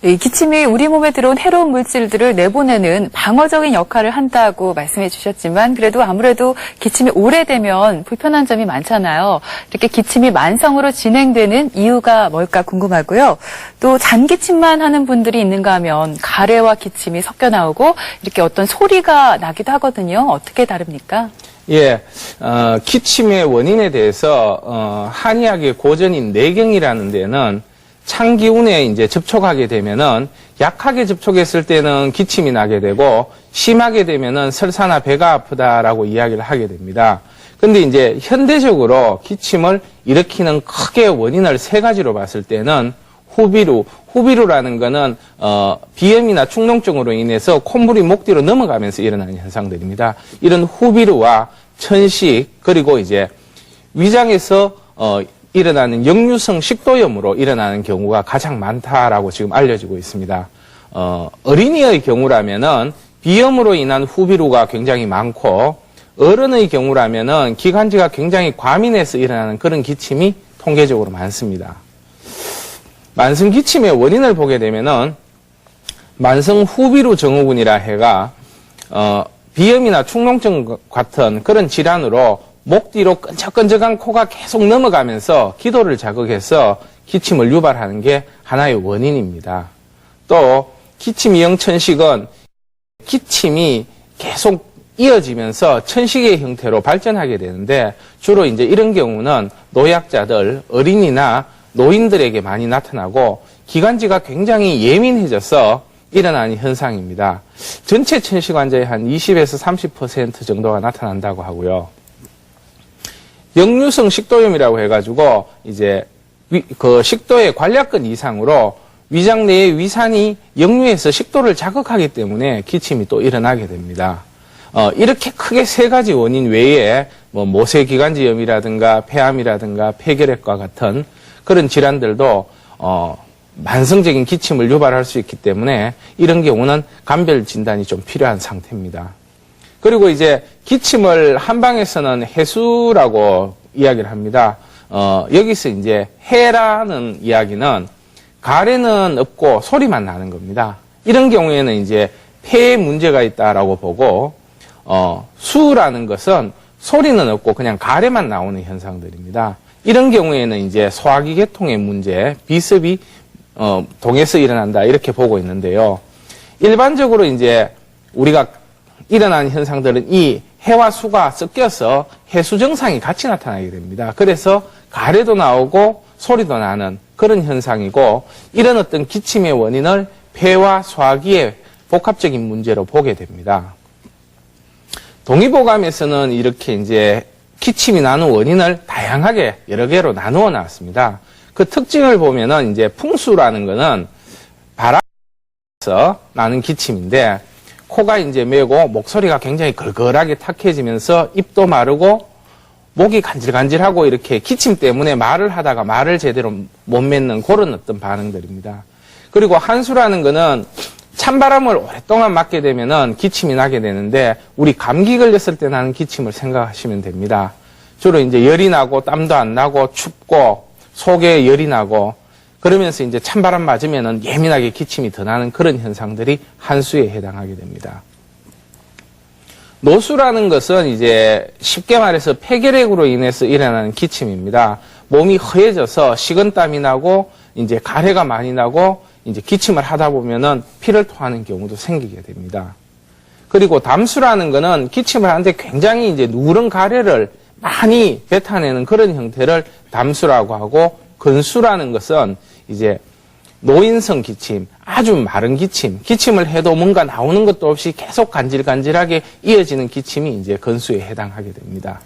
이 기침이 우리 몸에 들어온 해로운 물질들을 내보내는 방어적인 역할을 한다고 말씀해 주셨지만 그래도 아무래도 기침이 오래되면 불편한 점이 많잖아요. 이렇게 기침이 만성으로 진행되는 이유가 뭘까 궁금하고요. 또 잔기침만 하는 분들이 있는가 하면 가래와 기침이 섞여 나오고 이렇게 어떤 소리가 나기도 하거든요. 어떻게 다릅니까? 예, 기침의 원인에 대해서 한의학의 고전인 내경이라는 데는 찬 기운에 이제 접촉하게 되면은 약하게 접촉했을 때는 기침이 나게 되고 심하게 되면은 설사나 배가 아프다라고 이야기를 하게 됩니다. 근데 이제 현대적으로 기침을 일으키는 크게 원인을 세 가지로 봤을 때는 후비루라는 거는 비염이나 축농증으로 인해서 콧물이 목 뒤로 넘어가면서 일어나는 현상들입니다. 이런 후비루와 천식 그리고 이제 위장에서 일어나는 역류성 식도염으로 일어나는 경우가 가장 많다라고 지금 알려지고 있습니다. 어린이의 경우라면은 비염으로 인한 후비루가 굉장히 많고 어른의 경우라면은 기관지가 굉장히 과민해서 일어나는 그런 기침이 통계적으로 많습니다. 만성 기침의 원인을 보게 되면은 만성 후비루 증후군이라 해가 비염이나 축농증 같은 그런 질환으로 목 뒤로 끈적끈적한 코가 계속 넘어가면서 기도를 자극해서 기침을 유발하는 게 하나의 원인입니다. 또 기침이형 천식은 기침이 계속 이어지면서 천식의 형태로 발전하게 되는데 주로 이제 이런 경우는 노약자들, 어린이나 노인들에게 많이 나타나고 기관지가 굉장히 예민해져서 일어나는 현상입니다. 전체 천식 환자의 한 20에서 30% 정도가 나타난다고 하고요. 역류성 식도염이라고 해가지고 이제 그 식도의 관략근 이상으로 위장 내의 위산이 역류해서 식도를 자극하기 때문에 기침이 또 일어나게 됩니다. 이렇게 크게 세 가지 원인 외에 뭐 모세기관지염이라든가 폐암이라든가 폐결핵과 같은 그런 질환들도 만성적인 기침을 유발할 수 있기 때문에 이런 경우는 감별 진단이 좀 필요한 상태입니다. 그리고 이제 기침을 한방에서는 해수라고 이야기를 합니다. 여기서 이제 해라는 이야기는 가래는 없고 소리만 나는 겁니다. 이런 경우에는 이제 폐에 문제가 있다라고 보고 수라는 것은 소리는 없고 그냥 가래만 나오는 현상들입니다. 이런 경우에는 이제 소화기 계통의 문제, 비습이 동해서 일어난다 이렇게 보고 있는데요. 일반적으로 이제 우리가 일어나는 현상들은 이 해와 수가 섞여서 해수 증상이 같이 나타나게 됩니다. 그래서 가래도 나오고 소리도 나는 그런 현상이고 이런 어떤 기침의 원인을 폐와 소화기의 복합적인 문제로 보게 됩니다. 동의보감에서는 이렇게 이제 기침이 나는 원인을 다양하게 여러 개로 나누어 놨습니다. 그 특징을 보면은 이제 풍수라는 거는 바람에서 나는 기침인데 코가 이제 메고 목소리가 굉장히 걸걸하게 탁해지면서 입도 마르고 목이 간질간질하고 이렇게 기침 때문에 말을 하다가 말을 제대로 못 맺는 그런 어떤 반응들입니다. 그리고 한수라는 거는 찬바람을 오랫동안 맞게 되면은 기침이 나게 되는데 우리 감기 걸렸을 때 나는 기침을 생각하시면 됩니다. 주로 이제 열이 나고 땀도 안 나고 춥고 속에 열이 나고 그러면서 이제 찬바람 맞으면은 예민하게 기침이 더 나는 그런 현상들이 한수에 해당하게 됩니다. 노수라는 것은 이제 쉽게 말해서 폐결핵으로 인해서 일어나는 기침입니다. 몸이 허해져서 식은땀이 나고 이제 가래가 많이 나고 이제 기침을 하다 보면은 피를 토하는 경우도 생기게 됩니다. 그리고 담수라는 거는 기침을 하는데 굉장히 이제 누런 가래를 많이 뱉어내는 그런 형태를 담수라고 하고 근수라는 것은 이제 노인성 기침, 아주 마른 기침, 기침을 해도 뭔가 나오는 것도 없이 계속 간질간질하게 이어지는 기침이 이제 근수에 해당하게 됩니다.